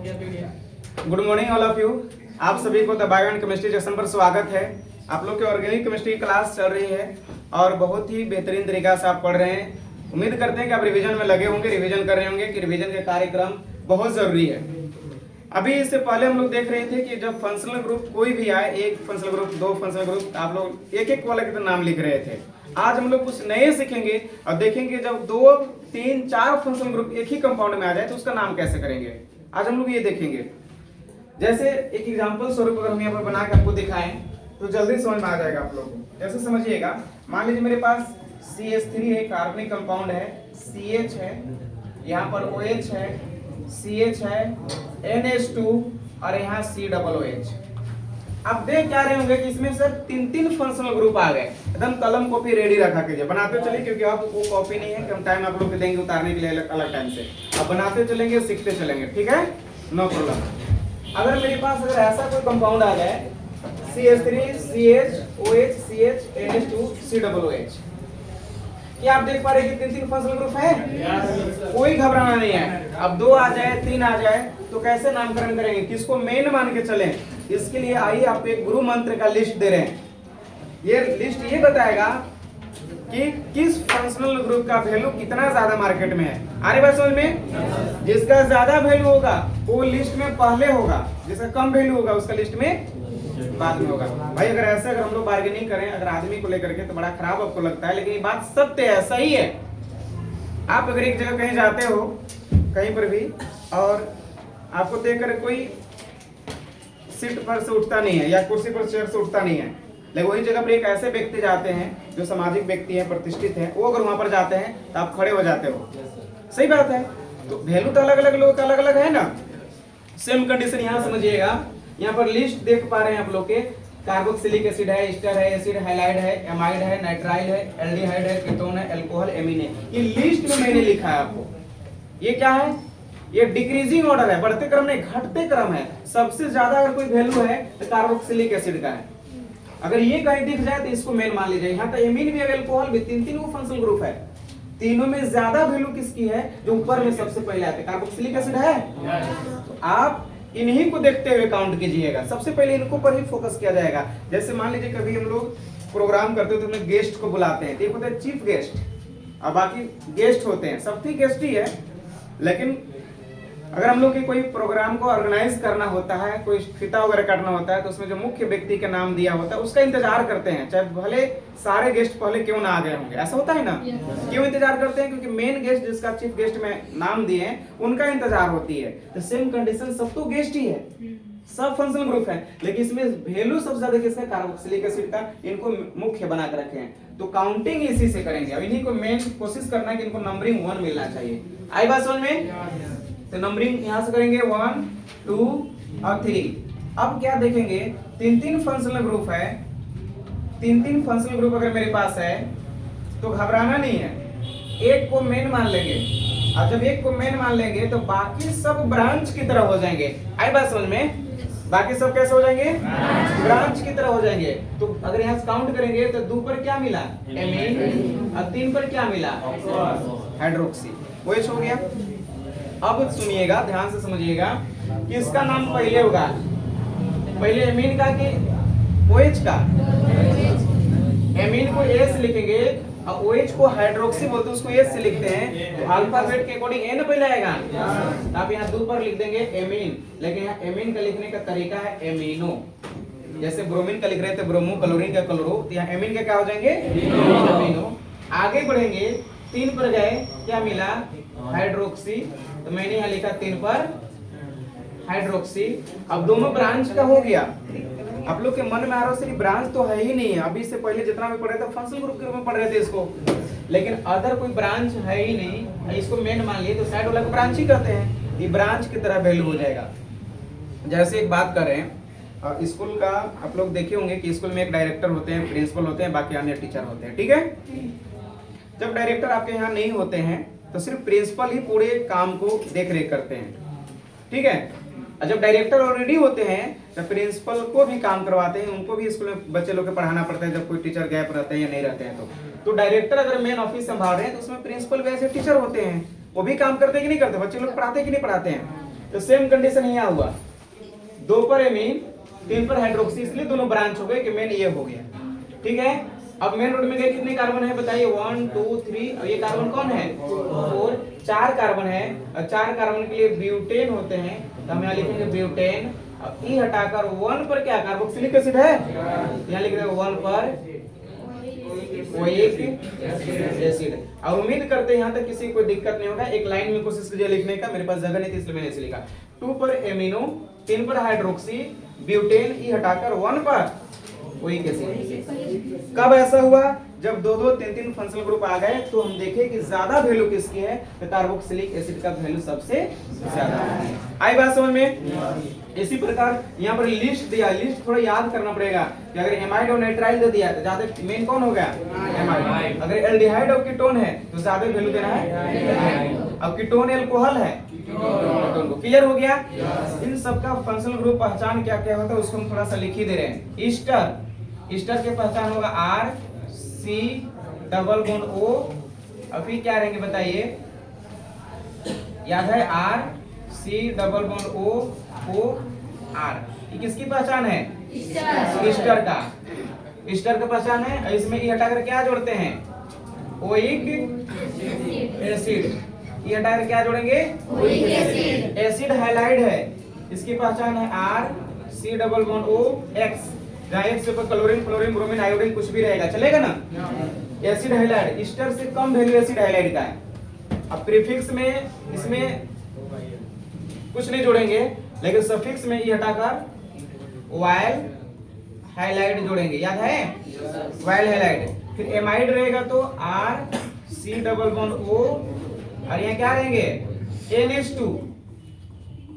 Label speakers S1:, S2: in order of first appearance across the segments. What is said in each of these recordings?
S1: Good morning all of you. आप सभी को the bio and chemistry section पर स्वागत है। आप लोग की ऑर्गेनिक केमिस्ट्री क्लास चल रही है और बहुत ही बेहतरीन तरीका से आप पढ़ रहे हैं। उम्मीद करते हैं कि आप रिवीजन में लगे होंगे, रिवीजन कर रहे होंगे कि रिवीजन के कार्यक्रम बहुत जरूरी है। अभी इससे पहले हम लोग देख रहे थे कि जब फंक्शनल ग्रुप कोई भी आए, एक फंक्शनल ग्रुप, दो फंक्शनल ग्रुप, आप लोग एक एक वाले के नाम लिख रहे थे। आज हम लोग कुछ नए सीखेंगे और देखेंगे जब 2, 3, 4 फंक्शनल ग्रुप एक ही कंपाउंड में आ जाए तो उसका नाम कैसे करेंगे। आज हम लोग ये देखेंगे। जैसे एक एग्जांपल स्वरूप अगर हम यहाँ पर बना के आपको दिखाएं तो जल्दी समझ में आ जाएगा आप लोगों को। जैसे समझिएगा, मान लीजिए मेरे पास CH3 है, कार्बनिक कंपाउंड है, CH है, यहाँ पर OH है, CH है, NH2 और यहाँ COOH। अब देख क्या रहे होंगे कि इसमें सर 3 फंक्शनल ग्रुप आ गए। एकदम कलम कॉपी रेडी रखा कीजिए, बनाते चलिए, क्योंकि आप वो कॉपी नहीं है कि हम टाइम आप लोग को देंगे उतारने के लिए अलग टाइम से। अब बनाते चलेंगे, सीखते चलेंगे, ठीक है, नो प्रॉब्लम। अगर मेरे पास अगर ऐसा कोई कंपाउंड आ जाए CH3 CH OH CH NH2 COOH, क्या आप देख पा रहे हैं कि 3 फंक्शनल ग्रुप है? कोई घबराना नहीं है। अब 2 आ जाए, 3 आ जाए तो कैसे नामकरण करेंगे, किसको मेन मान के चलें? इसके लिए आइए आपको एक गुरु मंत्र का लिस्ट दे रहे हैं। ये लिस्ट ये बताएगा कि किस फंक्शनल ग्रुप का वैल्यू कितना ज्यादा मार्केट में है। आ रही बात समझ में? जिसका ज्यादा वैल्यू होगा वो लिस्ट में पहले होगा, जिसका कम वैल्यू होगा उसका लिस्ट में बाद में होगा। भाई अगर ऐसे अगर हम लोग बार्गेनिंग करें अगर आदमी को लेकर के तो बड़ा खराब आपको लगता है, लेकिन ये बात सत्य है, सही है। आप अगर एक जगह कहीं जाते हो कहीं पर भी और आपको देखकर कोई सीट पर से उठता नहीं है या कुर्सी पर चेयर से उठता नहीं है, लेकिन वही जगह पर एक ऐसे व्यक्ति जाते हैं जो सामाजिक व्यक्ति है, प्रतिष्ठित है, वो अगर वहां पर जाते हैं तो आप खड़े हो जाते हो। सही बात है। तो वैल्यू तो अलग अलग लोगों का अलग अलग है ना। सेम कंडीशन यहाँ समझिएगा। यहाँ पर लिस्ट देख पा रहे हैं आप लोग के, कार्बोक्सिलिक एसिड है, एस्टर है, एसिड हैलाइड है, एमाइड है, नाइट्राइल है, एल्डिहाइड है, कीटोन है, अल्कोहल, एमीन है। ये लिस्ट में मैंने लिखा है आपको। ये क्या है? ये डिक्रीजिंग ऑर्डर है, बढ़ते क्रम नहीं, घटते क्रम है। सबसे ज्यादा अगर कोई वैल्यू है तो कार्बोक्सिलिक एसिड का है। अगर ये कहीं दिख जाए तो इसको मेन मान लीजिए। यहाँ तो एमीन भी है, अल्कोहल भी, 3 वो फंक्शनल ग्रुप है। तीनों में ज्यादा वैल्यू किसकी है? जो ऊपर में सबसे पहले आते हैं, कार्बोक्सिलिक एसिड है। तो आप इन्हीं को देखते हुए काउंट कीजिएगा। सबसे पहले इनको पर ही फोकस किया जाएगा। जैसे मान लीजिए कभी हम लोग प्रोग्राम करते हो तो हमें गेस्ट को बुलाते हैं, तो एक होता है चीफ गेस्ट और बाकी गेस्ट होते हैं। सब ठीक गेस्ट ही है, लेकिन अगर हम लोग के कोई प्रोग्राम को ऑर्गेनाइज करना होता है, कोई फीता वगैरह काटना होता है, तो उसमें जो मुख्य व्यक्ति का नाम दिया होता है उसका इंतजार करते हैं, चाहे भले सारे गेस्ट पहले क्यों ना आ गए होंगे। ऐसा होता है ना? क्यों इंतजार करते हैं? क्योंकि मेन गेस्ट जिसका चीफ गेस्ट में नाम दिए हैं उनका इंतजार होती है। तो सेम कंडीशन, सब तो गेस्ट ही है, सब फंक्शनल ग्रुप है, लेकिन इसमें वैल्यू सबसे ज्यादा किसका? कार्बोक्सिलिक एसिड का। इनको मुख्य बना कर रखे हैं, तो काउंटिंग इसी से करेंगे। अब इन्हीं को मेन कोशिश करना है कि इनको नंबरिंग 1 मिलना चाहिए। आई बात समझ में? तो नंबरिंग यहां से करेंगे 1, 2 और 3। अब क्या देखेंगे, 3 फंक्शनल ग्रुप है। 3 फंक्शनल ग्रुप अगर मेरे पास है तो घबराना नहीं है, एक को मेन मान लेंगे। और जब एक को मेन मान लेंगे तो बाकी सब ब्रांच की तरह हो जाएंगे। आई बात समझ में? बाकी सब कैसे हो जाएंगे? ब्रांच की तरह हो जाएंगे। तो अगर यहाँ से काउंट करेंगे तो 2 पर क्या मिला? एमीन। और 3 पर क्या मिला? हाइड्रोक्सी। OH हो गया। अब सुनिएगा, ध्यान से समझिएगा कि इसका नाम पहले होगा, पहले एमीन का कि OH का? एमीन को A से लिखेंगे और OH को हाइड्रोक्सी बोलते हैं, उसको S से लिखते हैं। तो अल्फाबेट के अकॉर्डिंग N पहले आएगा। तो आप यहाँ 2 पर लिख देंगे एमीन, लेकिन यहाँ एमीन का लिखने का तरीका है एमिनो। जैसे ब्रोमीन का लिख रहे थे ब्रोमो, क्लोरीन का क्लोरो, तो यहाँ एमीन का क्या हो जाएंगे? एमिनो। आगे बढ़ेंगे, 3 पर गए, क्या मिला? हाइड्रोक्सी। तो मैंने यहाँ लिखा 3 पर हाइड्रोक्सी। अब दोनों ब्रांच का हो गया। आप लोग के मन में आ रहा है सिर्फ ब्रांच तो है ही नहीं है। अभी से पहले जितना भी पढ़ रहे थे फंक्शनल ग्रुप के रूप में पढ़ रहे थे इसको, लेकिन अदर कोई ब्रांच है ही नहीं, इसको मेन मान लिए तो साइड वाला को ब्रांच ही कहते हैं। ये ब्रांच की तरह वैल्यू हो जाएगा। जैसे एक बात कर रहे हैं, स्कूल का आप लोग देखे होंगे कि स्कूल में एक डायरेक्टर होते हैं, प्रिंसिपल होते हैं, बाकी अन्य टीचर होते हैं, ठीक है। जब डायरेक्टर आपके यहाँ नहीं होते हैं तो सिर्फ प्रिंसिपल ही पूरे काम को देख रेख करते हैं, ठीक है। और जब डायरेक्टर ऑलरेडी होते हैं तो प्रिंसिपल को भी काम करवाते हैं, उनको भी स्कूल में बच्चे लोग को पढ़ाना पड़ता है जब कोई टीचर गैप रहते हैं या नहीं रहते हैं तो डायरेक्टर अगर मेन ऑफिस संभाल रहे हैं तो उसमें प्रिंसिपल वैसे टीचर होते हैं, वो भी काम करते हैं कि नहीं करते, बच्चे लोग पढ़ाते हैं कि नहीं पढ़ाते हैं। तो सेम कंडीशन यहाँ हुआ, 2 पर एमीन 3 पर हाइड्रोक्सी, इसलिए दोनों ब्रांच हो गए कि मेन ये हो गया। ठीक है, अब मेन रोड में गए कितने कार्बन है बताइए, 1 2 3, और ये कार्बन कौन है 4, 4 कार्बन है, और 4 कार्बन के लिए ब्यूटेन होते हैं, तो हम यहाँ लिखेंगे ब्यूटेन। अब ई हटाकर 1 पर क्या कार्बोक्सिलिक एसिड है, यहाँ लिख रहे 1 पर ओइक एसिड। और उम्मीद करते हैं यहाँ तक किसी को कोई दिक्कत नहीं होगा। एक लाइन में कोशिश कीजिए लिखने का, मेरे पास जगह नहीं थी इसलिए मैंने ऐसे लिखा, 2 पर एमिनो 3 पर हाइड्रोक्सी ब्यूटेन, ई हटाकर 1 पर ओइक एसिड। कब ऐसा हुआ, जब 2 2 3 3 फंक्शनल ग्रुप आ गए तो हम देखें कि ज्यादा वैल्यू किसकी है, तो कार्बोक्सिलिक एसिड का वैल्यू सबसे ज्यादा है। आई बात समझ में। इसी प्रकार यहाँ पर लिस्ट दिया, लिस्ट थोड़ा याद करना पड़ेगा कि अगर एमाइड और नाइट्राइल दे दिया तो ज्यादा मेन कौन हो गया एमाइड, अगर एल्डिहाइड और कीटोन है तो ज्यादा वैल्यू देना है, अब कीटोन एल्कोहल है कीटोन को। क्लियर हो गया। इन सबका फंक्शनल ग्रुप पहचान क्या क्या होता है उसको हम थोड़ा सा लिख ही दे रहे हैं। ईस्टर, ईस्टर के पहचान होगा R C double bond O, और फिर क्या रहेंगे बताइए, याद है R C double bond O R, ये किसकी पहचान है ईस्टर का, ईस्टर का पहचान है। और इसमें ये हटाकर क्या जोड़ते हैं ओइक एसिड, ये हटाकर क्या जोड़ेंगे ओइक एसिड। एसिड हैलाइड है, इसकी पहचान है R C double bond O X, जहाँ X पर क्लोरीन फ्लोरीन ब्रोमीन आयोडीन कुछ भी रहेगा चलेगा ना। एसिड हैलाइड, ईस्टर से कम वैल्यू एसिड हैलाइड का है। अब प्रीफिक्स में इसमें कुछ नहीं जोड़ेंगे, लेकिन सफिक्स में ये हटाकर वाइल हाइलाइड जोड़ेंगे, याद है वाइल हाइलाइड। फिर एमाइड रहेगा तो R C double bond O, और यहाँ क्या रहेंगे NH2।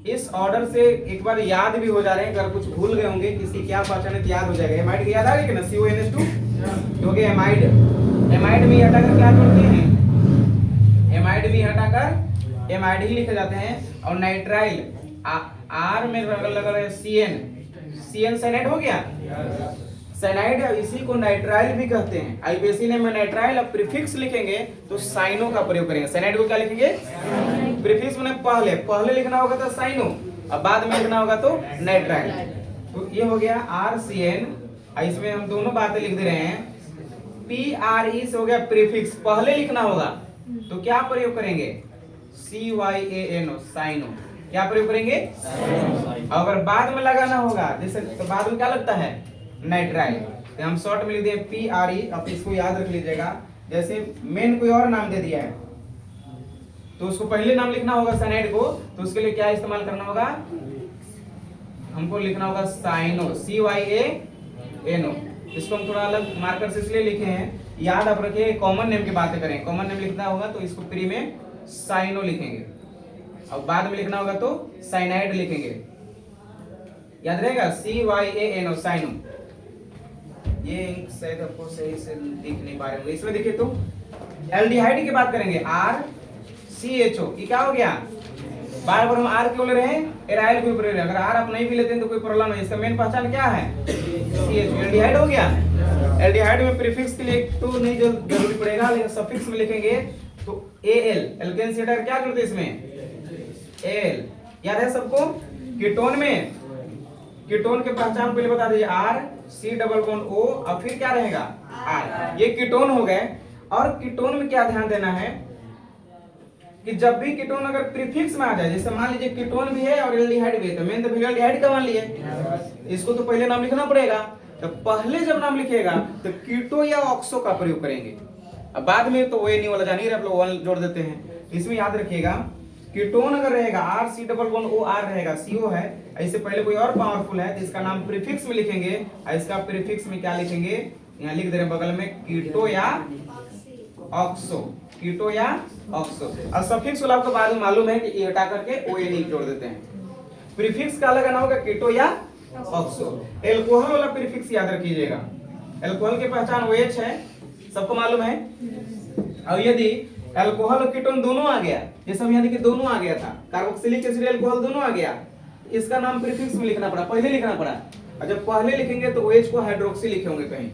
S1: इस ऑर्डर से एक बार याद भी हो जा रहे हैं, अगर कुछ भूल गए होंगे किसी क्या पहचान है तो याद हो जाएगा। एमाइड की याद आ गई कि ना, CONH2 हो गया एमाइड। एमाइड में हटाकर क्या जोड़ते हैं, एमाइड भी हटाकर एमाइड ही लिखे जाते हैं। और नाइट्राइल R में लगा है CN, CN साइनाइड हो गया साइनाइड, इसी को नाइट्राइल भी कहते हैं। आईपीएससी ने में नाइट्राइल, अब प्रीफिक्स लिखेंगे तो साइनो का प्रयोग करेंगे। साइनाइड को क्या लिखेंगे प्रीफिक्स में, पहले पहले लिखना होगा तो साइनो, अब बाद में लिखना होगा तो नाइट्राइल। तो ये हो गया RCN, इसमें हम दोनों बातें लिख दे रहे हैं। PRE से हो गया प्रीफिक्स, पहले लिखना होगा तो क्या प्रयोग करेंगे CYANO साइनो, क्या प्रयोग करेंगे, अगर बाद में लगाना होगा जैसे तो बाद में क्या लगता है नाइट्राइल, तो हम शॉर्ट में लिख दिए PRE। अब इसको याद रख लीजिएगा, जैसे मेन कोई और नाम दे दिया है तो उसको पहले नाम लिखना होगा साइनाइड को, तो उसके लिए क्या इस्तेमाल करना होगा, हमको लिखना होगा साइनो CYANO। इसको हम थोड़ा अलग मार्कर से इसलिए लिखे हैं, याद आप रखिए कॉमन नेम की बातें करें, कॉमन नेम लिखना होगा तो इसको प्री में साइनो लिखेंगे, और बाद में लिखना होगा तो साइनाइड लिखेंगे, याद रहेगा CYANO साइनो। ये शायद आपको सही से दिख नहीं पा रहे होंगे, इसमें देखिए तो एल्डिहाइड की बात करेंगे RCHO, ये क्या हो गया, बार बार हम R क्यों ले रहे हैं, एराइल ग्रुप ले रहे हैं। अगर R आप नहीं भी लेते हैं तो कोई प्रॉब्लम नहीं, इसका मेन पहचान क्या है CHO, एल्डिहाइड हो गया। एल्डिहाइड में प्रीफिक्स के लिए तो नहीं जरूरी पड़ेगा, लेकिन सफिक्स में लिखेंगे तो AL, एल्केन से हटाकर क्या जोड़ते हैं इसमें AL, याद है सबको। कीटोन में, कीटोन के पहचान पहले बता दीजिए R C double bond O, और फिर क्या रहेगा R, ये कीटोन हो गए। और कीटोन में क्या ध्यान देना है कि जब भी कीटोन अगर प्रीफिक्स में आ जाए, जैसे मान लीजिए कीटोन भी है और एल्डिहाइड भी है, तो मेन तो एल्डिहाइड का मान लिए, इसको तो पहले नाम लिखना पड़ेगा, तो पहले जब नाम लिखिएगा तो कीटो या ऑक्सो का प्रयोग करेंगे, अब बाद में तो वो नहीं वाला जान ही रहे, आप लोग वन जोड़ देते हैं। इसमें याद रखिएगा कीटोन अगर रहेगा R C double bond O R रहेगा, CO है, इससे पहले कोई और पावरफुल है तो इसका नाम प्रीफिक्स में लिखेंगे, और इसका प्रीफिक्स में क्या लिखेंगे, यहाँ लिख दे रहे हैं बगल में कीटो या ऑक्सो, कीटो या ऑक्सो। और सफिक्स वाला आपको बाद में मालूम है कि ये हटा करके ONE जोड़ देते हैं। प्रीफिक्स का अलग आना होगा कीटो या ऑक्सो। एल्कोहल वाला प्रीफिक्स याद रखिएगा, एल्कोहल की पहचान OH है, सबको मालूम है। और यदि अल्कोहल और कीटोन दोनों आ गया, जैसे हम यहाँ देखिए दोनों आ गया था, कार्बोक्सिलिक एसिड अल्कोहल दोनों आ गया, इसका नाम प्रीफिक्स में लिखना पड़ा, पहले लिखना पड़ा। और जब पहले लिखेंगे तो OH को हाइड्रोक्सी लिखे होंगे कहीं,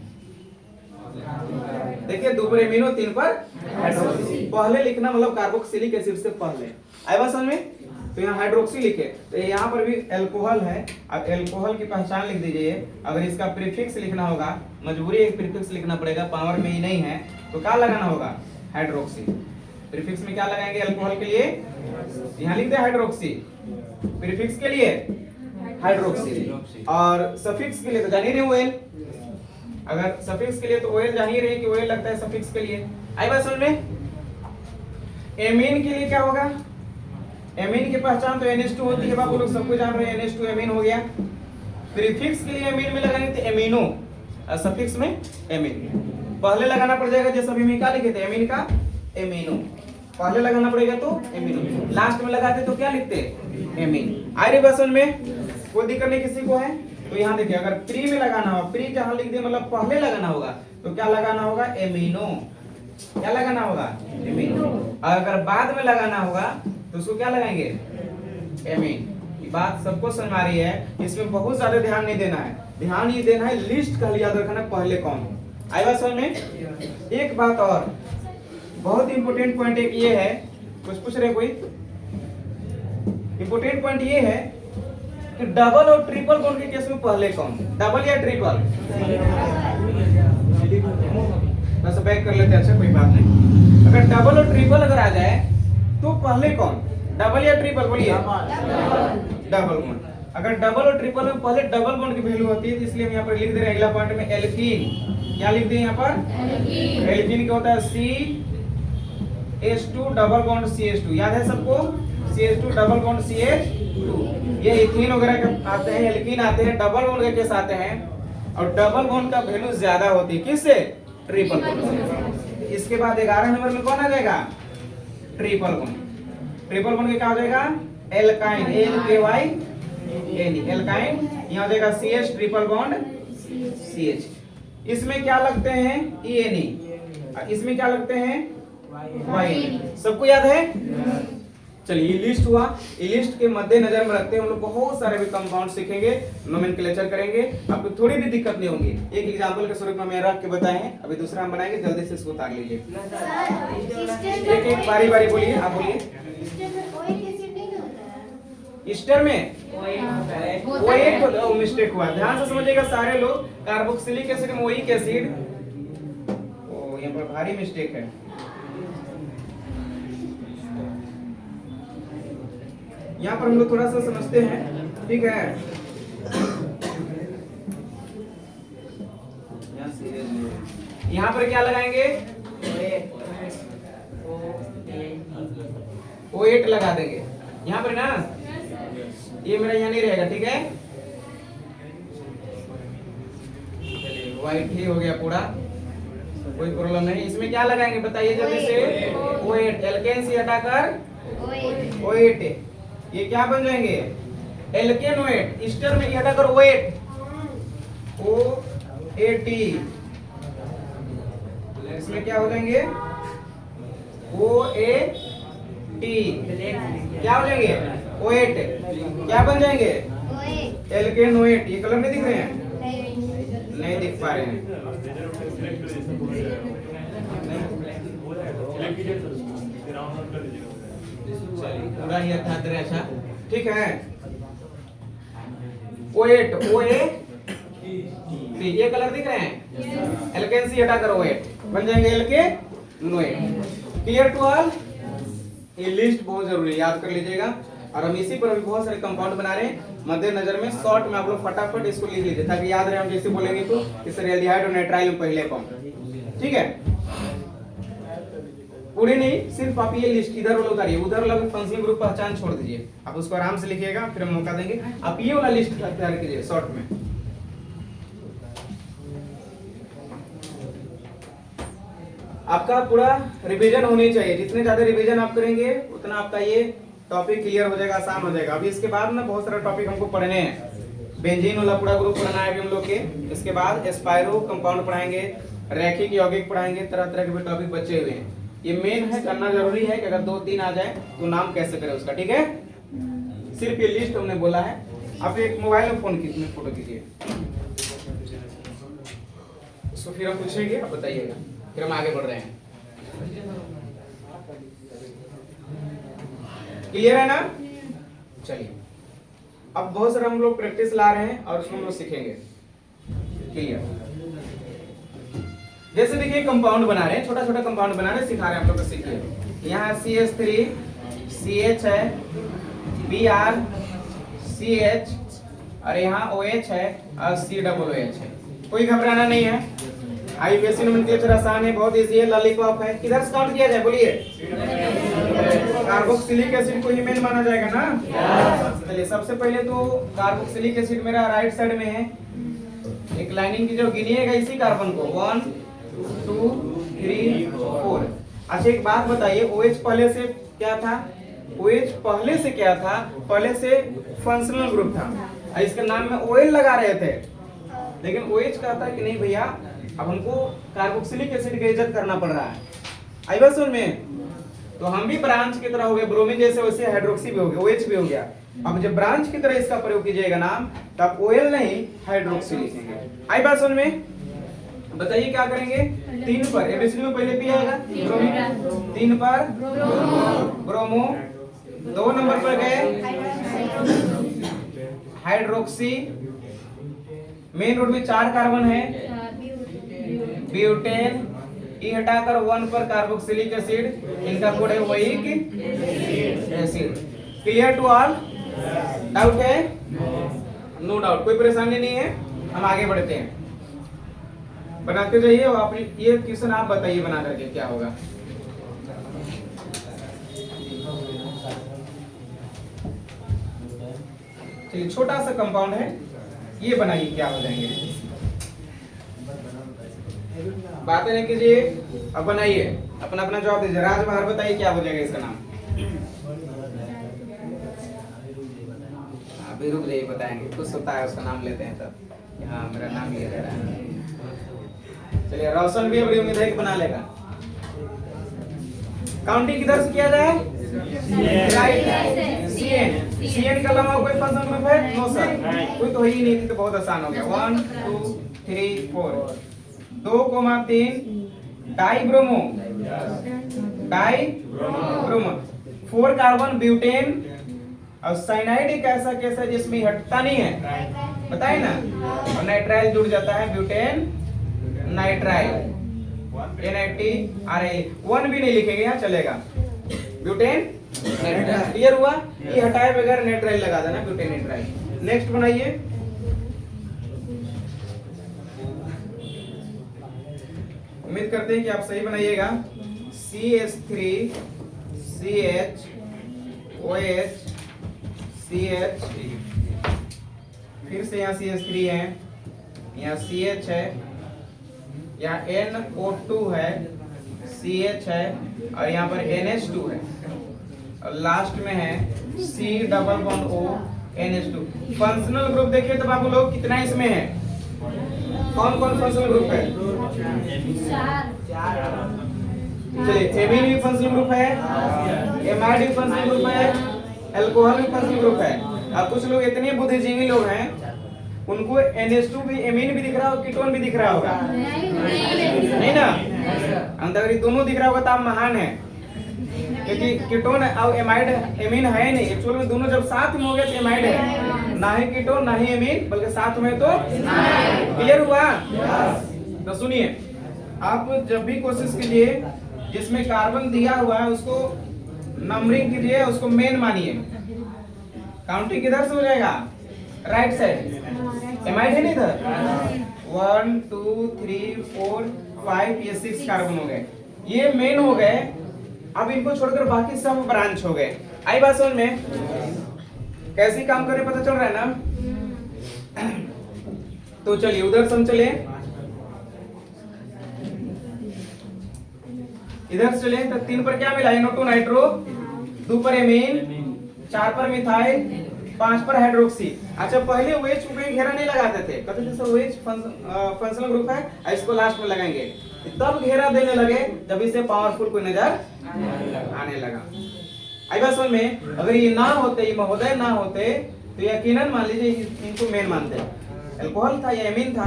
S1: देखिए 2 पर एमिनो 3 पर हाइड्रोक्सी, पहले लिखना मतलब कार्बोक्सिलिक एसिड से पहले। आया बात समझ में। तो यहाँ हाइड्रोक्सी लिखे, तो यहाँ पर भी एल्कोहल है। अब एल्कोहल की पहचान लिख दीजिए। अगर इसका प्रीफिक्स लिखना होगा, मजबूरी एक प्रीफिक्स लिखना पड़ेगा, पावर में ही नहीं है तो क्या लगाना होगा, हाइड्रोक्सी। प्रीफिक्स में क्या लगाएंगे एल्कोहल के लिए, यहाँ लिख दे हाइड्रोक्सी, प्रीफिक्स के लिए हाइड्रोक्सी, और सफिक्स के लिए तो जान ही नहीं ओएल। अगर सफिक्स के लिए तो ओएल जान ही रहे कि ओएल लगता है सफिक्स के लिए। आई बात समझ में। एमीन के लिए क्या होगा, एमीन की पहचान तो NH2 होती है, बाबू लोग सबको जान रहे हैं, NH2 एमीन हो गया। प्रीफिक्स के लिए एमीन में लगाएंगे तो एमिनो, और सफिक्स में एमीन। पहले लगाना पड़ जाएगा, जैसे अभी क्या लिखे थे, एमीन का एमिनो, पहले लगाना पड़ेगा तो एमिनो, लास्ट में लगाते तो क्या लिखते, एमीन। आ रही बात समझ में, कोई दिक्कत नहीं किसी को है। तो यहाँ देखिए, अगर प्री में लगाना हो, प्री जहां लिख दे मतलब पहले लगाना होगा, तो क्या लगाना होगा, एमिनो। क्या लगाना होगा, एमीन। अगर बाद में लगाना होगा तो उसको क्या लगाएंगे, एमीन। ये बात सबको समझ आ रही है, इसमें बहुत ज्यादा ध्यान नहीं देना है, ध्यान ये देना है लिस्ट का याद रखना पहले कौन। आई बात समझ में। एक बात और बहुत इंपोर्टेंट पॉइंट एक ये है, कुछ पूछ रहे कोई, इंपोर्टेंट पॉइंट ये है कि डबल और ट्रिपल बॉन्ड के केस में पहले कौन, डबल या ट्रिपल। बस बैक कर लेते हैं, अच्छा कोई बात नहीं। अगर डबल और ट्रिपल अगर आ जाए तो पहले कौन, डबल या ट्रिपल, बोलिए डबल बॉन्ड। अगर डबल और ट्रिपल में पहले डबल बॉन्ड की वैल्यू होती है, तो इसलिए हम यहाँ पर लिख दे रहे हैं अगला पॉइंट में एल्कीन। क्या लिख दें यहाँ पर, एल्कीन क्या होता है, CH2 डबल बॉन्ड CH2, याद है सबको, CH2 डबल बॉन्ड CH2। ये इथीन वगैरह के आते हैं, एल्कीन आते हैं, डबल बॉन्ड के केस आते हैं, और डबल बॉन्ड का वैल्यू ज्यादा होती है किससे, ट्रिपल बॉन्ड। इसके बाद 11 नंबर में कौन आ जाएगा, ट्रिपल बॉन्ड। ट्रिपल बॉन्ड के क्या हो जाएगा, एल्काइन, ALKYN, एल्काइन। यहाँ हो जाएगा CH ट्रिपल बॉन्ड CH। इसमें क्या लगते हैं, ENE, इसमें क्या लगते हैं, YN। सबको याद है। चलिए ये लिस्ट हुआ, ये लिस्ट के मद्देनजर में रखते हैं हम लोग बहुत सारे भी कंपाउंड सीखेंगे, नोमेनक्लेचर करेंगे, आपको थोड़ी भी दिक्कत नहीं होगी। एक एग्जांपल के स्वरूप में मैं रख के बताए हैं, अभी दूसरा हम बनाएंगे, जल्दी से इसको उतार लीजिए। एक एक बारी बारी बोलिए, आप बोलिए। ईस्टर में वो मिस्टेक हुआ, ध्यान से समझिएगा सारे लोग। कार्बोक्सिलिक एसिड में ओइक एसिड, ओ यहाँ पर भारी मिस्टेक है। यहाँ पर हम लोग थोड़ा सा समझते हैं, ठीक है। यहाँ पर क्या लगाएंगे, O8 लगा देंगे यहाँ पर ना, ये मेरा यहाँ नहीं रहेगा, ठीक है। व्हाइट ही हो गया पूरा, कोई प्रॉब्लम नहीं। इसमें क्या लगाएंगे बताइए जल्दी से, O8, एल्केन से हटाकर O8, ये क्या बन जाएंगे, एल्केन OH, ईस्टर में हटाकर OH, OAT, इसमें क्या हो जाएंगे, OAT, क्या हो जाएंगे, OAT, क्या बन जाएंगे, एल्केन OH। ये कलर नहीं दिख रहे हैं, नहीं दिख पा रहे हैं, पूरा ही अर्थात रहे, अच्छा ठीक है। O8, ये कलर दिख रहे हैं, एल्केन सी हटाकर O8 बन जाएंगे alkane OH। Clear to all. ये लिस्ट बहुत जरूरी है, याद कर लीजिएगा। और हम इसी पर अभी बहुत सारे कंपाउंड बना रहे हैं, मद्देनजर में शॉर्ट में आप लोग फटाफट इसको लिख लीजिए ताकि याद रहे। हम जैसे बोलेंगे तो इस एल्डिहाइड और नाइट्राइल में पहले कौन, ठीक है। पूरी नहीं, सिर्फ आप ये लिस्ट इधर वाला उतारिए, उधर वाला फंक्शनल ग्रुप पहचान छोड़ दीजिए, आप उसको आराम से लिखिएगा, फिर हम मौका देंगे। आप ये वाला लिस्ट तैयार कीजिए शॉर्ट में। आपका पूरा रिवीजन होनी चाहिए, जितने ज्यादा रिवीजन आप करेंगे उतना आपका ये टॉपिक क्लियर हो जाएगा, आसान हो जाएगा। अभी इसके बाद ना बहुत सारा टॉपिक हमको पढ़ने हैं। बेंजीन वाला पूरा ग्रुप पढ़ना है अभी हम लोग के। इसके बाद एस्पायरो कंपाउंड पढ़ाएंगे, रैखिक यौगिक पढ़ाएंगे, तरह तरह के भी टॉपिक बचे हुए हैं। ये मेन है, करना जरूरी है कि अगर 2-3 आ जाए तो नाम कैसे करें उसका, ठीक है। सिर्फ ये लिस्ट हमने बोला है। आप एक मोबाइल में फोन कीजिए, फोटो कीजिए, उसको फिर हम पूछेंगे, आप बताइएगा, फिर हम आगे बढ़ रहे हैं। क्लियर है ना। चलिए अब बहुत सारा हम लोग प्रैक्टिस ला रहे हैं और उसको हम लोग सीखेंगे। क्लियर? जैसे देखिए कंपाउंड बना रहे हैं, छोटा छोटा कंपाउंड बना रहे हैं, सिखा रहे हैं आप लोग को। सीखिए, यहाँ CH3 CH है, Br CH और यहाँ OH है और COOH है। कोई घबराना नहीं है। IUPAC नोमेनक्लेचर आसान है, बहुत इजी है, लॉलीपॉप है। किधर से काउंट किया जाए बोलिए? कार्बोक्सिलिक एसिड को ही मेन माना जाएगा ना। चलिए सबसे पहले तो कार्बोक्सिलिक एसिड मेरा राइट साइड में है। एक लाइनिंग की जो गिनिएगा इसी कार्बन को 1 2 3 4। अच्छा एक बात बताइए, OH पहले से क्या था? OH पहले से क्या था? पहले से फंक्शनल ग्रुप था। इसके नाम में OL लगा रहे थे, लेकिन OH कहता है कि नहीं भैया, अब हमको कार्बोक्सिलिक एसिड की इज्जत करना पड़ रहा है। आई बात समझ में? तो हम भी ब्रांच की तरह हो गए, ब्रोमीन जैसे वैसे हाइड्रोक्सी भी हो गया, OH भी हो गया। अब जब ब्रांच की तरह इसका प्रयोग कीजिएगा नाम, तब OL नहीं हाइड्रोक्सी लिखेंगे। आई बात समझ में? बताइए क्या करेंगे? 3 पर एबीसीडी में पहले पी आएगा ब्रोमीन, 3 पर ब्रोमो, 2 नंबर पर गए हाइड्रोक्सी। मेन रोड में 4 कार्बन है, ब्यूटेन, ई हटाकर 1 पर कार्बोक्सिलिक एसिड, इनका कोड है oic acid. Clear to all? Doubt है? नो डाउट, कोई परेशानी नहीं है। हम आगे बढ़ते हैं, बनाते जाइए। और आप ये क्वेश्चन आप बताइए बना करके क्या होगा। चलिए छोटा सा कंपाउंड है, ये बनाइए क्या हो जाएंगे। बातें नहीं कीजिए, अब बनाइए, अपना अपना जवाब दीजिए। राजबहार बताइए क्या हो जाएगा इसका नाम। अभी रुक जाइए, बताएंगे। कुछ होता है उसका नाम लेते हैं तब। हाँ मेरा नाम ये ले रहा है। चलिए रोशन भी बड़ी उम्मीद है कि बना लेगा। काउंटिंग किधर से किया जाए? राइट, CN का अलावा कोई फंक्शन ग्रुप है? नो सर, कोई तो ही नहीं थी, तो बहुत आसान हो गया। 1 2 3 4 2,3 डाइब्रोमो, 4 कार्बन ब्यूटेन। और साइनाइड एक ऐसा केस है जिसमें हटता नहीं है, बताए ना। और नाइट्राइल जुड़ जाता है, ब्यूटेन नाइट्राइल, NiTRA। 1 भी नहीं लिखेंगे यहाँ, चलेगा। Butane nitrile. क्लियर हुआ? ये हटाए बगैर नाइट्राइल लगा देना, ब्यूटेन नाइट्राइल। नेक्स्ट बनाइए। उम्मीद करते हैं कि आप सही बनाइएगा। CH3 CH OH CH, फिर से यहाँ CH3 है, यहाँ CH है, यहाँ NO2 है, CH है और यहाँ पर NH2 है और लास्ट में है C double bond O NH2। Functional group देखिए तो बाबू लोग कितना इसमें है? कौन कौन फंक्शनल ग्रुप है? चलिए एमीन भी फंक्शनल ग्रुप है, एमाइड भी फंक्शनल ग्रुप है, अल्कोहल भी फंक्शनल ग्रुप है। और कुछ लोग इतने बुद्धिजीवी लोग हैं, उनको NH2 भी एमीन भी दिख रहा होगा, कीटोन भी दिख रहा होगा, नहीं ना? अंदर दोनों दिख रहा होगा तो आप महान है, क्योंकि कीटोन और एमाइड एमीन है नहीं। एक्चुअल में दोनों जब साथ में हो गए तो एमाइड है, ना ही कीटोन ना ही एमीन, बल्कि साथ में तो। क्लियर हुआ? तो सुनिए, आप जब भी कोशिश कीजिए जिसमें कार्बन दिया हुआ है उसको नंबरिंग कीजिए, उसको मेन मानिए। काउंटिंग किधर से हो जाएगा? Right side. एमाइड है नहीं इधर? 1 2 3 4 5, ये 6 कार्बन हो गए, ये मेन हो गए। अब इनको छोड़कर बाकी सब ब्रांच हो गए। आई बात समझ में? कैसे काम करे पता चल रहा है ना? तो चलिए उधर से हम चले, इधर से चले। तो 3 पर क्या मिला? NO2 नाइट्रो, 2 पर एमीन, 4 पर मिथाइल, 5 पर हाइड्रोक्सी। अच्छा पहले OH को घेरा नहीं लगाते थे, कहते थे सर OH फंक्शनल ग्रुप है, इसको लास्ट में लगाएंगे। तब घेरा देने लगे जब इसे पावरफुल कोई नजर आने लगा। आई बात समझ में? अगर ये ना होते, ये महोदय ना होते तो यकीनन मान लीजिए इनको मेन मानते। अल्कोहल था या एमीन था,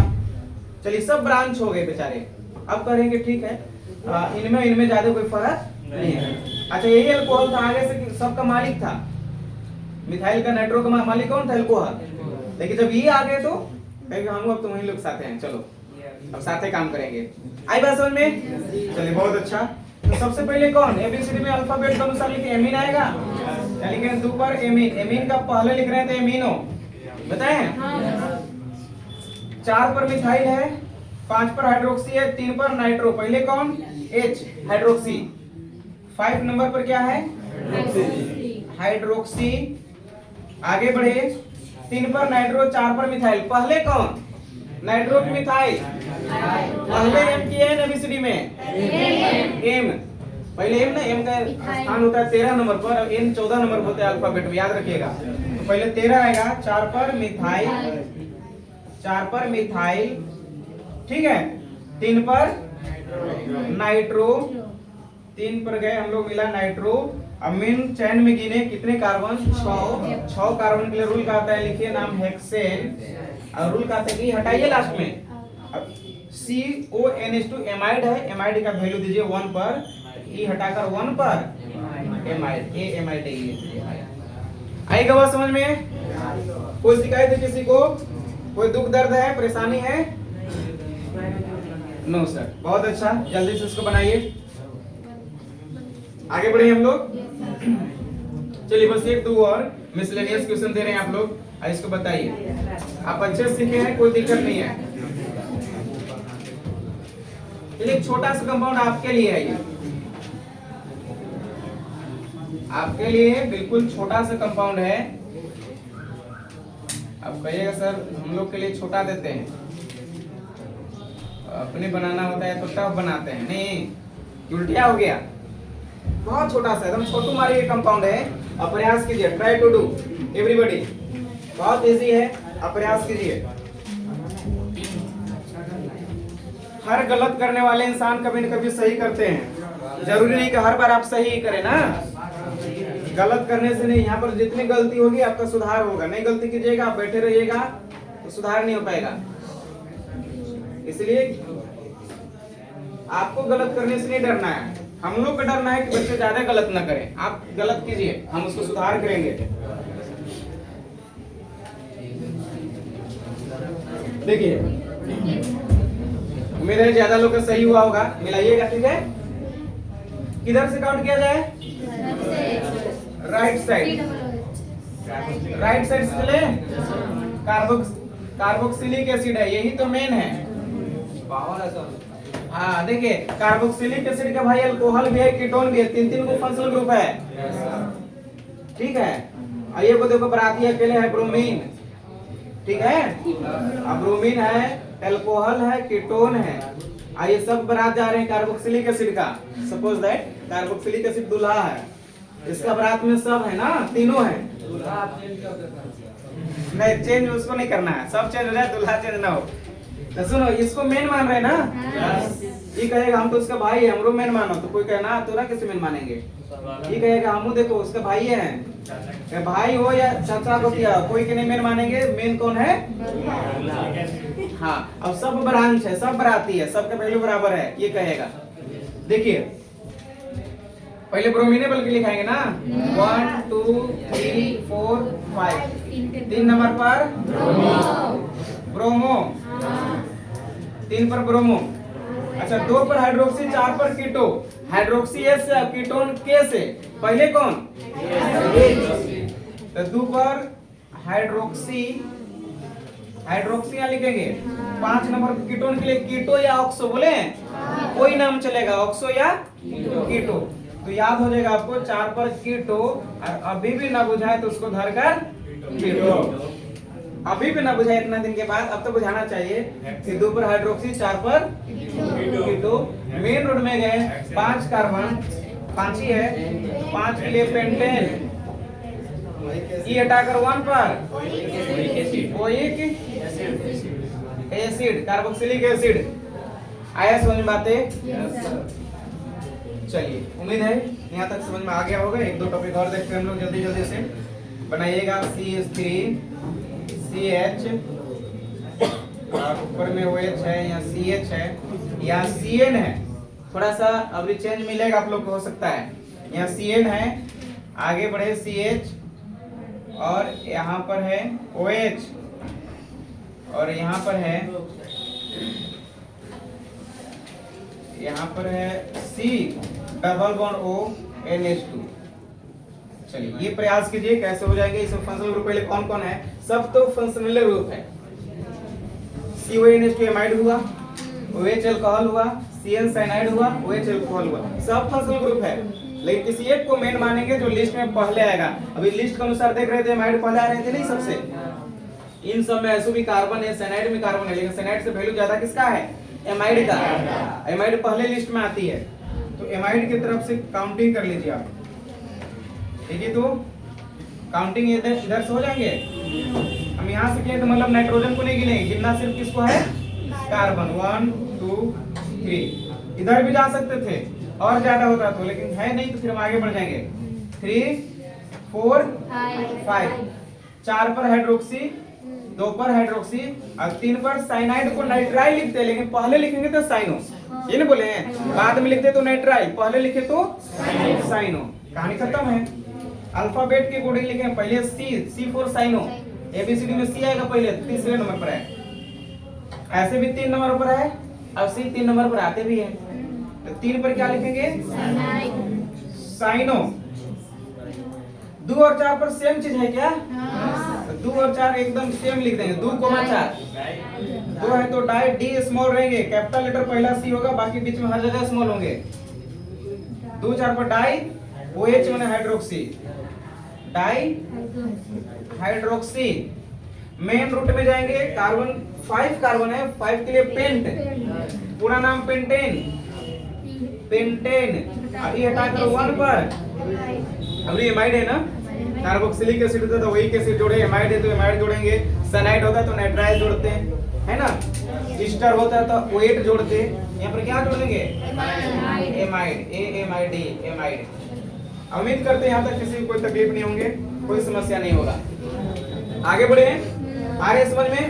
S1: चलिए सब ब्रांच हो गए बेचारे। अब करेंगे ठीक है, इनमें ज्यादा कोई फर्क नहीं है। अच्छा यही अल्कोहल था, आगे से सबका मालिक था, मिथाइल का नाइट्रो का मालिक कौन था? अल्कोहल। लेकिन जब ये आ गए तो कहेंगे हम अब तुम्हारे लोग साथ हैं, चलो अब साथ काम करेंगे। आई बात समझ में? चलिए बहुत अच्छा। तो सबसे पहले कौन एबीसीडी में अल्फाबेट के अनुसार लिखे एमीन आएगा, या लिखे 2 पर एमीन। एमीन का पहले लिख रहे हैं तो एमीनो बताएं। 4 पर मिथाइल है, 5 पर हाइड्रोक्सी है, 3 पर नाइट्रो। पहले कौन? H hydroxy. 5 नंबर पर क्या है? हाइड्रोक्सी। आगे बढ़े 3 पर नाइट्रो, 4 पर मिथाइल। पहले कौन? नाइट्रो की मिथाइल। पहले एम की है एबीसीडी में एम। पहले एम ना, एम का स्थान होता है 13 नंबर पर और एन 14 नंबर पर होता है अल्फाबेट में, याद रखिएगा। तो पहले 13 आएगा, 4 पर मिथाइल, 4 पर मिथाइल, ठीक है। 3 पर नाइट्रो, 3 पर गए हम लोग, मिला नाइट्रो। अब मेन चैन में गिने कितने कार्बन? 6 कार्बन के लिए रूल का आता है, लिखिए नाम हेक्सेन। और रूल का आता है कि हटाइए लास्ट में। अब CONH2 एमाइड है, एमाइड का वैल्यू दीजिए 1 पर, ई हटाकर 1 पर एमाइड, ए एमाइड आएगा। बात समझ में? कोई शिकायत है किसी को? कोई दुख दर्द है, परेशानी है? No sir. बहुत अच्छा, जल्दी से इसको बनाइए। आगे बढ़े हम लोग। चलिए बस 1-2 और मिसलेनियस क्वेश्चन दे रहे हैं आप लोग, इसको बताइए। आप अच्छे से सीखे हैं, कोई दिक्कत नहीं है। एक छोटा सा कंपाउंड आपके लिए है, ये आपके लिए बिल्कुल छोटा सा कंपाउंड है। अब कहिएगा सर हम लोग के लिए छोटा देते हैं, अपने बनाना होता है तो टफ बनाते हैं। नहीं, उल्टिया हो गया। बहुत छोटा सा, एकदम छोटू मारी कंपाउंड है। अब प्रयास कीजिए, ट्राई टू डू एवरीबॉडी। बहुत इजी है, अब प्रयास कीजिए। हर गलत करने वाले इंसान कभी न कभी सही करते हैं। जरूरी नहीं कि हर बार आप सही ही करें ना। गलत करने से नहीं, यहाँ पर जितनी गलती होगी आपका सुधार होगा। नहीं गलती कीजिएगा, आप बैठे रहिएगा तो सुधार नहीं हो पाएगा। इसलिए आपको गलत करने से नहीं डरना है, हम लोग को डरना है कि बच्चे ज्यादा गलत ना करें। आप गलत कीजिए, हम उसको सुधार करेंगे। देखिए, उम्मीद है ज्यादा लोग का सही हुआ होगा, मिलाइएगा, ठीक है। किधर से काउंट किया जाए? राइट साइड, राइट साइड से चले। कार्बोक्सिलिक एसिड है, यही तो मेन है। हाँ देखिए, कार्बोक्सिलिक एसिड का भाई अल्कोहल भी है, कीटोन भी है, 3 को फंक्शनल ग्रुप है, ठीक है। आइए को देखो, बराती अकेले है ब्रोमीन, ठीक है। अब ब्रोमीन है, अल्कोहल है, कीटोन है, आइए सब बारात जा रहे हैं कार्बोक्सिलिक एसिड का। सपोज दैट कार्बोक्सिलिक एसिड दूल्हा है, इसका बारात में सब है ना, तीनों है। नहीं चेंज उसको नहीं करना है, सब चेंज हो जाए, दूल्हा चेंज ना हो। तो सुनो, इसको मेन मान रहे ना। ये कहेगा हम तो उसका भाई है, हमरो मेन मानो। तो कोई कहना तो ना किसे मेन मानेंगे? ये कहेगा हम देखो उसका भाई है, भाई हो या चाचा को किया, कोई के नहीं मेन मानेंगे। मेन कौन है? हाँ। अब सब ब्रांच है, सब बराती है, सबका वैल्यू बराबर है, ये कहेगा। देखिए पहले ब्रोमीने बल्कि लिखाएंगे ना, 1 2 3 4 5। 3 नंबर पर ब्रोमो, 3 पर ब्रोमो। अच्छा 2 पर हाइड्रोक्सी, 4 पर कीटो। हाइड्रोक्सी एस से, कीटोन के से। पहले कौन? तो 2 पर हाइड्रोक्सी, हाइड्रोक्सी यहाँ लिखेंगे। 5 नंबर कीटोन के लिए कीटो या ऑक्सो, बोले कोई नाम चलेगा, ऑक्सो या कीटो। तो याद हो जाएगा आपको, 4 पर कीटो। और अभी भी ना बुझाए तो उसको धरकर कीटो। अभी भी ना बुझाए इतना दिन के बाद, अब तो बुझाना चाहिए कि 2 पर हाइड्रोक्सी, 4 पर कीटो। मेन रोड में गए, 5 कार्बन, 5 ही है, 5 के लिए पेंटेन, ई हटाकर 1 पर ओइक एसिड, कार्बोक्सिलिक एसिड। आया समझ में बातें? चलिए उम्मीद है यहाँ तक समझ में आ गया होगा। 1-2 टॉपिक और देखते हैं हम लोग जल्दी जल्दी से। बनाइएगा CH3 CH, और ऊपर में OH है, यहाँ CH है, यहाँ CN है। थोड़ा सा अभी चेंज मिलेगा आप लोग को, हो सकता है। यहाँ CN है, आगे बढ़े CH, और यहाँ पर है OH और यहाँ पर है C double bond O NH2। चलिए ये प्रयास कीजिए कैसे हो जाएंगे। इसमें फंक्शनल ग्रुप पहले कौन कौन है, सब तो फंक्शनल ग्रुप है। CONH2 एमाइड हुआ, OH अल्कोहल हुआ, CN साइनाइड हुआ, OH अल्कोहल हुआ, सब फंक्शनल ग्रुप है। लेकिन किसी एक को मेन मानेंगे जो लिस्ट में पहले आएगा। अभी लिस्ट के अनुसार देख रहे थे एमाइड पहले आ रहे थे नहीं सबसे, इन सब में SO भी कार्बन है, साइनाइड में कार्बन है, लेकिन साइनाइड से वैल्यू ज्यादा किसका है, एमाइड का। एमाइड पहले लिस्ट में आती है, तो एमाइड की तरफ से काउंटिंग कर लीजिए आप। ठीक है, तो काउंटिंग इधर से हो जाएंगे। हम यहाँ से किए तो मतलब नाइट्रोजन को नहीं गिनेंगे, गिनना सिर्फ किसको है, कार्बन। 1 2 3 इधर भी जा सकते थे और ज्यादा होता तो, लेकिन है नहीं तो फिर हम आगे बढ़ जाएंगे। 3 4 5 4 पर हाइड्रोक्सी, 2 पर हाइड्रोक्सी और 3 पर साइनाइड को नाइट्राइल लिखते हैं, लेकिन पहले लिखेंगे तो साइनो, ये नहीं बोले हैं, बाद में लिखते तो नाइट्राइल, पहले लिखे तो साइनो। कहानी खत्म है। अल्फाबेट के अकॉर्डिंग लिखें, पहले C फॉर साइनो, ABCD में C आएगा पहले, तीसरे नंबर पर है। ऐसे भी 3 नंबर पर है और C 3 नंबर पर आते भी है। तो 3 पर क्या लिखेंगे, साइनो। 2 और 4 पर सेम चीज है क्या, 2 और 4 एकदम सेम लिख देंगे। 2 4 2 है तो डाई, D स्मॉल रहेंगे, कैपिटल लेटर पहला C होगा, बाकी बीच में हर जगह स्मॉल होंगे। 2 4 पर डाई, OH माने hydroxy, di hydroxy. Main root में जाएंगे, कार्बन 5 कार्बन है, 5 के लिए पेंट, पूरा नाम पेंटेन, और ये हटा कर 1 पर, अब ये एमाइड है ना, कार्बोक्सिलिक एसिड होता तो वही एसिड जोड़े, एमाइड है तो एमाइड जोड़ेंगे, साइनाइड होता तो नाइट्राइल जोड़ते हैं, है ना, ईस्टर होता है तो OH जोड़ते हैं। यहाँ पर क्या जोड़ेंगे, एमाइड, AMID, एमाइड। उम्मीद करते हैं यहाँ तक किसी को कोई तकलीफ नहीं होंगे, कोई समस्या नहीं होगा। आगे बढ़े, आ रहे समझ में।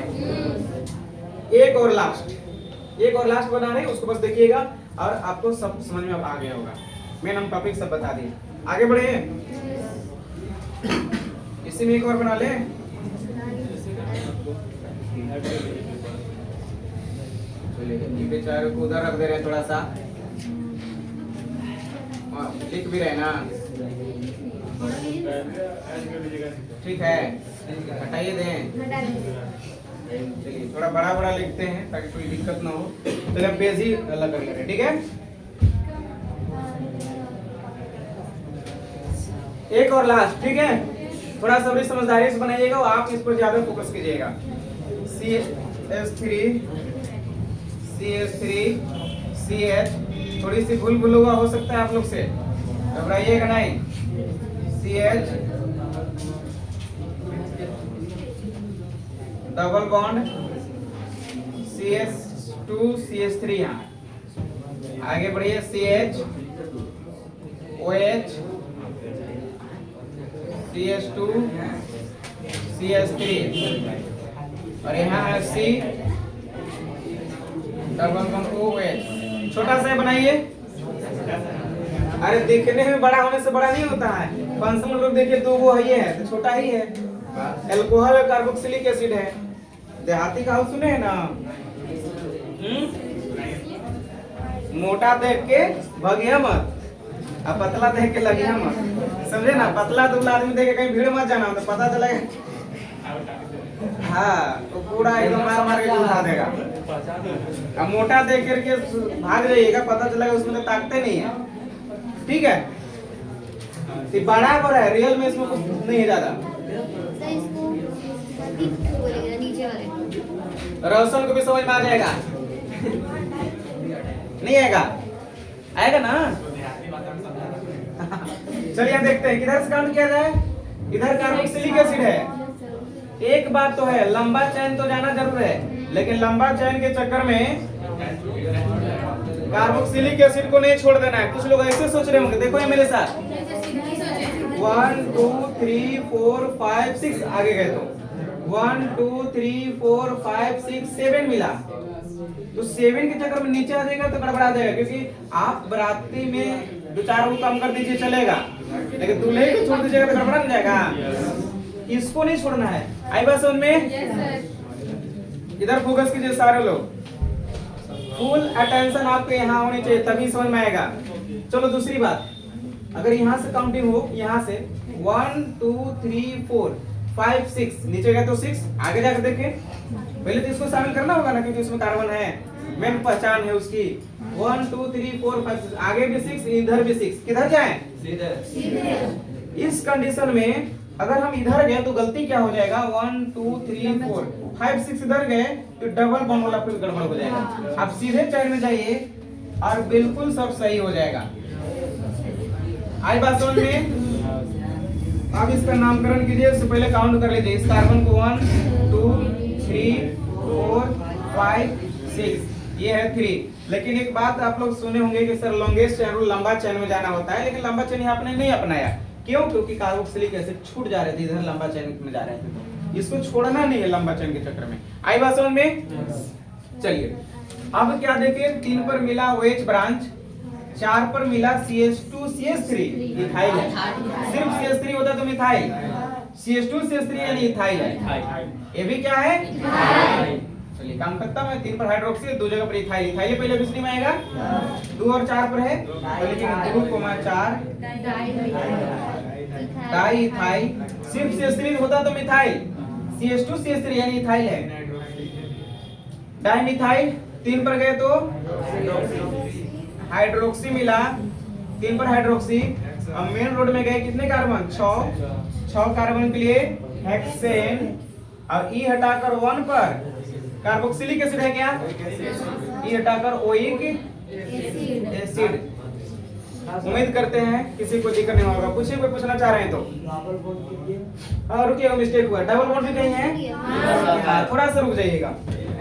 S1: एक और लास्ट बना रहे हैं, उसको बस देखिएगा और आपको सब समझ में अब आ गया होगा। मेन हम टॉपिक सब बता दिए। आगे बढ़े, इसी में एक और बना ले। चलिए बेचारे को उधर रख दे रहे हैं, थोड़ा सा लिख भी रहे ना, ठीक है, हटाइए दें। चलिए थोड़ा बड़ा लिखते हैं ताकि कोई दिक्कत ना हो। चलिए पेज ही अलग कर ले रहे, ठीक है। एक और लास्ट, ठीक है, थोड़ा सा समझदारी से बनाइएगा, आप इस पर ज्यादा फोकस कीजिएगा। CH3 CH, थोड़ी सी भूल हुआ हो सकता है आप लोग से, घबराइएगा नहीं। CH double bond CH2 CH3, यहाँ आगे बढ़िए, CH OH CH2 CH3 और यहाँ है C डबल बॉन्ड OH। छोटा सा बनाइए, अरे देखने में बड़ा होने से बड़ा नहीं होता है। फंक्शनल ग्रुप देखिए 2 वो है, तो छोटा ही है। अल्कोहल और कार्बोक्सिलिक एसिड है। देहाती का सुने हैं ना, मोटा देख के भगिया मत और पतला देख के लगिया मत, समझे ना। पतला दुबला आदमी देख के कहीं भीड़ मत जाना, तो पता चलेगा हाँ, तो पूरा एकदम मार के उठा देगा। अब मोटा देख करके भाग जाइएगा, पता चलेगा उसमें तो ताकते नहीं है, ठीक है। बड़ा है, रियल में इसमें कुछ नहीं है ज्यादा। रोशन को भी समझ में आ जाएगा, नहीं आएगा, आएगा ना। चलिए देखते हैं किधर से काउंट किया जाए। इधर कार्बोक्सिलिक एसिड है। एक बात तो है, लंबा चैन तो जाना जरूर है, लेकिन लंबा चैन के चक्कर में कार्बोक्सिलिक एसिड को नहीं छोड़ देना है। कुछ लोग ऐसे सोच रहे होंगे, देखो ये मेरे साथ 1 2 3 4 5 6 आगे गए तो 1 2 3 4 5 6 7 मिला, तो 7 के चक्कर में नीचे आ जाएगा तो गड़बड़ा जाएगा। क्योंकि आप बराती में 2 4 वो कम कर दीजिए चलेगा, लेकिन दूल्हे को छोड़ दीजिएगा तो गड़बड़ा नहीं जाएगा। इसको नहीं छोड़ना है। आई बात समझ में? इधर फोकस कीजिए सारे लोग, फुल अटेंशन आपके यहाँ होनी चाहिए, तभी समझ में आएगा। चलो दूसरी बात, अगर यहाँ से काउंटिंग हो, यहाँ से 1 2 3 4 5 6 नीचे गए तो 6, आगे जाकर देखें, पहले तो इसको शामिल करना होगा ना, क्योंकि उसमें कार्बन है, मेन पहचान है उसकी। 1 2 3 4 5 6, आगे भी 6, इधर भी 6, किधर जाएं? सीधे। इस कंडीशन में अगर हम इधर गए तो गलती क्या हो जाएगा, 1 2 3 4 5 6 इधर गए तो डबल बॉन्ड वाला फिर गड़बड़ हो जाएगा। आप सीधे चैन में जाइए और बिल्कुल सब सही हो जाएगा। आई बात समझ में? अब इसका नामकरण कीजिए, उससे पहले काउंट कर लीजिए। इस कार्बन को 1 2 3 4 5 6, ये है 3। लेकिन एक बात आप लोग सुने होंगे कि सर लॉन्गेस्ट चैन लंबा चैन में जाना होता है, लेकिन लंबा चैन आपने नहीं अपनाया। क्यों? क्योंकि कार्बोक्सिलिक एसिड छूट जा रहे थे, इधर लंबा चैन में जा रहे थे, तो इसको छोड़ना नहीं है लंबा चैन के चक्कर में। आई बात समझ में? चलिए अब क्या देखिए, 3 पर मिला OH ब्रांच, 4 पर मिला CH2 CH3, इथाइल है। सिर्फ CH3 होता तो मिथाइल, CH2 CH3 यानी इथाइल है। ये भी क्या है? चलिए काम करता हूं मैं। 3 पर हाइड्रोक्सी, 2 जगह पर इथाइल, इथाइल पहले दूसरी में आएगा, 2 और 4 पर है, तो लेकिन 2,4 डाई इथाइल। सिर्फ CH3 होता तो मिथाइल, CH2 CH3 यानी इथाइल है। डाई मिथाइल, 3 पर गए तो हाइड्रोक्सी मिला, 3 पर हाइड्रोक्सी। अब मेन रोड में गए कितने कार्बन? 6 कार्बन के लिए हेक्सेन, और ई हटाकर 1 पर कार्बोक्सिलिक एसिड है क्या? ई हटाकर ओइक एसिड। उम्मीद करते हैं किसी को दिक्कत नहीं होगा। कुछ कोई पूछना चाह रहे हैं तो? हाँ रुकिए, मिस्टेक हुआ। डबल बॉन्ड भी कहीं है, थोड़ा सा रुक जाइएगा।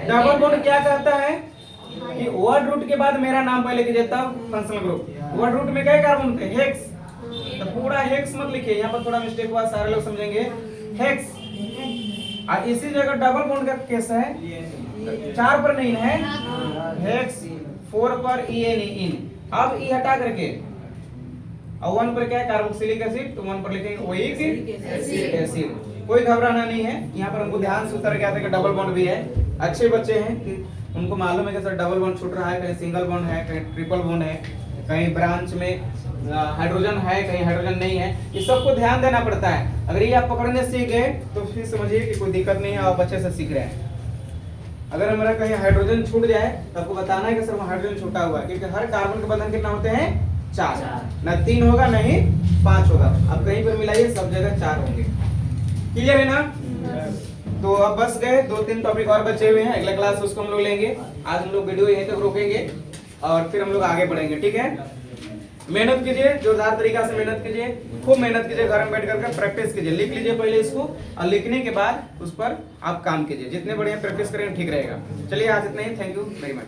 S1: डबल बॉन्ड क्या कहता है कि वर्ड रूट के बाद मेरा नाम पहले कीजिए, तब फंक्शनल ग्रुप। वर्ड रूट में क्या कार्बन थे? हेक्स। तो पूरा हेक्स मत लिखिए, यहाँ पर थोड़ा मिस्टेक हुआ, सारे लोग समझेंगे। हेक्स, और इसी जगह डबल बॉन्ड का केस है, 4 पर नहीं है, हेक्स, 4 पर इन। अब ई हटा करके और 1 पर क्या है? कार्बोक्सिलिक एसिड, तो 1 पर लिखेंगे ओइक एसिड। कोई घबराना नहीं है, यहाँ पर हमको ध्यान से उतर गया था कि डबल बॉन्ड भी है। अच्छे बच्चे हैं कि उनको मालूम है कि सर डबल बॉन्ड छूट रहा है, कहीं सिंगल बॉन्ड है, कहीं ट्रिपल बॉन्ड है, कहीं ब्रांच में हाइड्रोजन है, कहीं हाइड्रोजन नहीं है। इस सबको ध्यान देना पड़ता है। अगर ये आप पकड़ने सीख गए तो फिर समझिए कि कोई दिक्कत नहीं है, आप अच्छे से सीख रहे हैं। अगर हमारा कहीं हाइड्रोजन छूट जाए तो आपको बताना है कि सर वो हाइड्रोजन छूटा हुआ है, क्योंकि हर कार्बन के बंधन कितना होते हैं? 4, ना 3 होगा ना ही 5 होगा। अब कहीं पर मिलाइए, सब जगह 4 होंगे। क्लियर है ना? तो अब बस गए, 2-3 टॉपिक और बचे हुए हैं, अगला क्लास उसको हम लोग लेंगे। आज हम लोग वीडियो यहीं तक रोकेंगे और फिर हम लोग आगे बढ़ेंगे, ठीक है? मेहनत कीजिए, जोरदार तरीका से मेहनत कीजिए, खूब मेहनत कीजिए, घर में बैठ करके प्रैक्टिस कीजिए। लिख लीजिए पहले इसको, और लिखने के बाद उस पर आप काम कीजिए। जितने बढ़िया प्रैक्टिस करेंगे ठीक रहेगा। चलिए आज इतना ही, थैंक यू वेरी मच।